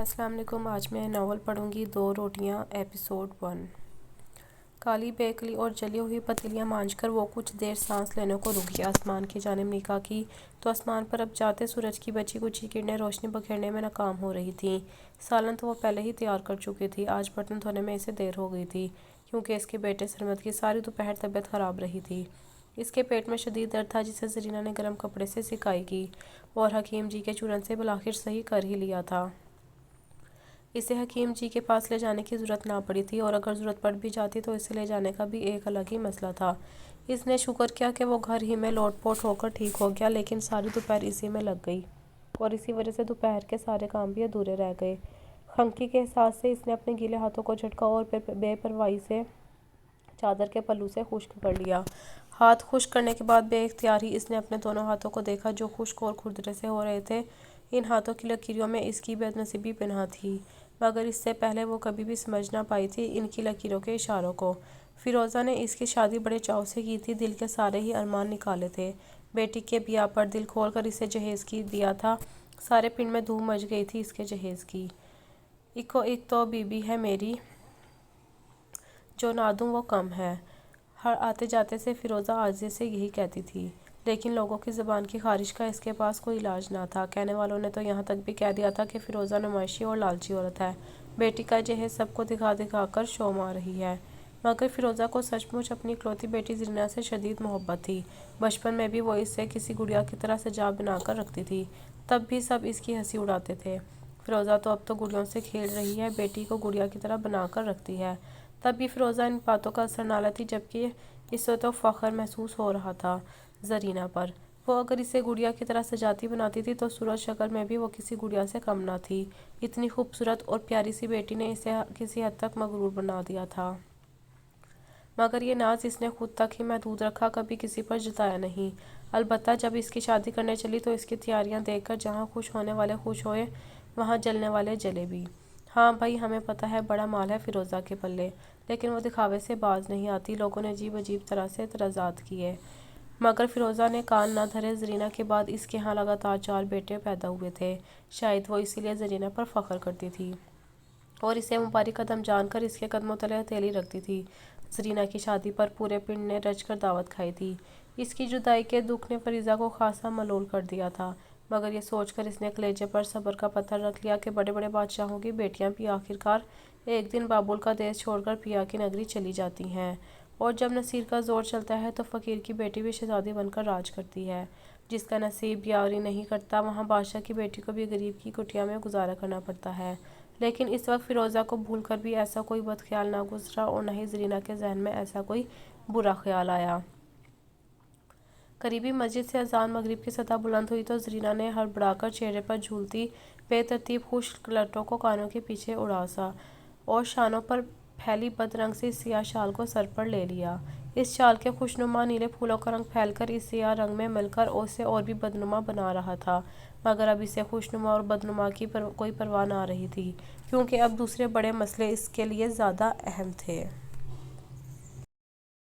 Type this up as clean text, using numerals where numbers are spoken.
السلام علیکم۔ آج میں ناول پڑھوں گی 2 روٹیاں ایپیسوڈ 1۔ کالی بیکلی اور جلی ہوئی پتیلیاں مانجھ کر وہ کچھ دیر سانس لینے کو رک گیا۔ آسمان کی جانب نگاہ کی تو آسمان پر اب جاتے سورج کی بچی کچی کرنیں روشنی بکھیرنے میں ناکام ہو رہی تھیں۔ سالن تو وہ پہلے ہی تیار کر چکی تھی، آج برتن دھونے میں اسے دیر ہو گئی تھی کیونکہ اس کے بیٹے سرمد کی ساری دوپہر طبیعت خراب رہی تھی۔ اس کے پیٹ میں شدید درد تھا جسے زرینہ نے گرم کپڑے سے سیکائی کی اور حکیم جی کے چورن سے بالآخر صحیح کر ہی لیا تھا۔ اسے حکیم جی کے پاس لے جانے کی ضرورت نہ پڑی تھی، اور اگر ضرورت پڑ بھی جاتی تو اسے لے جانے کا بھی ایک الگ ہی مسئلہ تھا۔ اس نے شکر کیا کہ وہ گھر ہی میں لوٹ پوٹ ہو کر ٹھیک ہو گیا، لیکن ساری دوپہر اسی میں لگ گئی اور اسی وجہ سے دوپہر کے سارے کام بھی ادھورے رہ گئے۔ خنقی کے احساس سے اس نے اپنے گیلے ہاتھوں کو جھٹکا اور پھر بے پرواہی سے چادر کے پلو سے خشک کر لیا۔ ہاتھ خشک کرنے کے بعد بے اختیار ہی اس نے اپنے دونوں ہاتھوں کو دیکھا جو خشک اور کھردرے سے ہو رہے تھے۔ ان ہاتھوں کی لکیروں میں اس کی بد نصیبی پنہاں تھی، مگر اس سے پہلے وہ کبھی بھی سمجھ نہ پائی تھی ان کی لکیروں کے اشاروں کو۔ فیروزہ نے اس کی شادی بڑے چاؤ سے کی تھی، دل کے سارے ہی ارمان نکالے تھے۔ بیٹی کے بیاہ پر دل کھول کر اسے جہیز کی دیا تھا، سارے پنڈ میں دھوم مچ گئی تھی اس کے جہیز کی۔ اکو ایک تو بیوی ہے میری، جو نہ دوں وہ کم ہے، ہر آتے جاتے سے فیروزہ عاجزی سے یہی کہتی تھی، لیکن لوگوں کی زبان کی خارش کا اس کے پاس کوئی علاج نہ تھا۔ کہنے والوں نے تو یہاں تک بھی کہہ دیا تھا کہ فیروزہ نمائشی اور لالچی عورت ہے، بیٹی کا جہیز سب کو دکھا دکھا کر شو مار رہی ہے۔ مگر فیروزہ کو سچ مچ اپنی اکلوتی بیٹی زرینہ سے شدید محبت تھی۔ بچپن میں بھی وہ اسے کسی گڑیا کی طرح سجا بنا کر رکھتی تھی، تب بھی سب اس کی ہنسی اڑاتے تھے۔ فیروزہ تو اب تو گڑیوں سے کھیل رہی ہے، بیٹی کو گڑیا کی طرح بنا کر رکھتی ہے، تب بھی فیروزہ ان باتوں کا اثر نہ لیتی، جبکہ اسے تو فخر محسوس ہو رہا تھا زرینہ پر۔ وہ اگر اسے گڑیا کی طرح سجاتی بناتی تھی تو صورت شکل میں بھی وہ کسی گڑیا سے کم نہ تھی۔ اتنی خوبصورت اور پیاری سی بیٹی نے اسے کسی حد تک مغرور بنا دیا تھا، مگر یہ ناز اس نے خود تک ہی محدود رکھا، کبھی کسی پر جتایا نہیں۔ البتہ جب اس کی شادی کرنے چلی تو اس کی تیاریاں دیکھ کر جہاں خوش ہونے والے خوش ہوئے، وہاں جلنے والے جلے بھی۔ ہاں بھئی، ہمیں پتہ ہے بڑا مال ہے فیروزہ کے پلے، لیکن وہ دکھاوے سے باز نہیں آتی۔ لوگوں نے عجیب عجیب طرح سے اعتراضات کیے، مگر فیروزہ نے کان نہ دھرے۔ زرینہ کے بعد اس کے ہاں لگاتار 4 بیٹے پیدا ہوئے تھے، شاید وہ اسی لیے زرینہ پر فخر کرتی تھی اور اسے مبارک قدم جان کر اس کے قدموں تلے ہتھیلی رکھتی تھی۔ زرینہ کی شادی پر پورے پنڈ نے رج کر دعوت کھائی تھی۔ اس کی جدائی کے دکھ نے فریضہ کو خاصا ملول کر دیا تھا، مگر یہ سوچ کر اس نے کلیجے پر صبر کا پتھر رکھ لیا کہ بڑے بڑے بادشاہوں کی بیٹیاں بھی آخرکار ایک دن بابل کا دیس چھوڑ کر پیا کی نگری چلی جاتی ہیں، اور جب نصیر کا زور چلتا ہے تو فقیر کی بیٹی بھی شہزادی بن کر راج کرتی ہے۔ جس کا نصیب یاوری نہیں کرتا، وہاں بادشاہ کی بیٹی کو بھی غریب کی کٹیا میں گزارا کرنا پڑتا ہے۔ لیکن اس وقت فیروزہ کو بھول کر بھی ایسا کوئی بد خیال نہ گزرا، اور نہ ہی زرینہ کے ذہن میں ایسا کوئی برا خیال آیا۔ قریبی مسجد سے اذان مغرب کی صدا بلند ہوئی تو زرینہ نے ہڑبڑا کر چہرے پر جھولتی بے ترتیب خشک لٹوں کو کانوں کے پیچھے اڑاسا اور شانوں پر پھیلی بد رنگ سی سیاہ شال کو سر پر لے لیا۔ اس شال کے خوشنما نیلے پھولوں کا رنگ پھیل کر اس سیاہ رنگ میں مل کر اسے اور بھی بدنما بنا رہا تھا، مگر اب اسے خوشنما اور بدنما کی کوئی پرواہ نہ رہی تھی، کیونکہ اب دوسرے بڑے مسئلے اس کے لیے زیادہ اہم تھے۔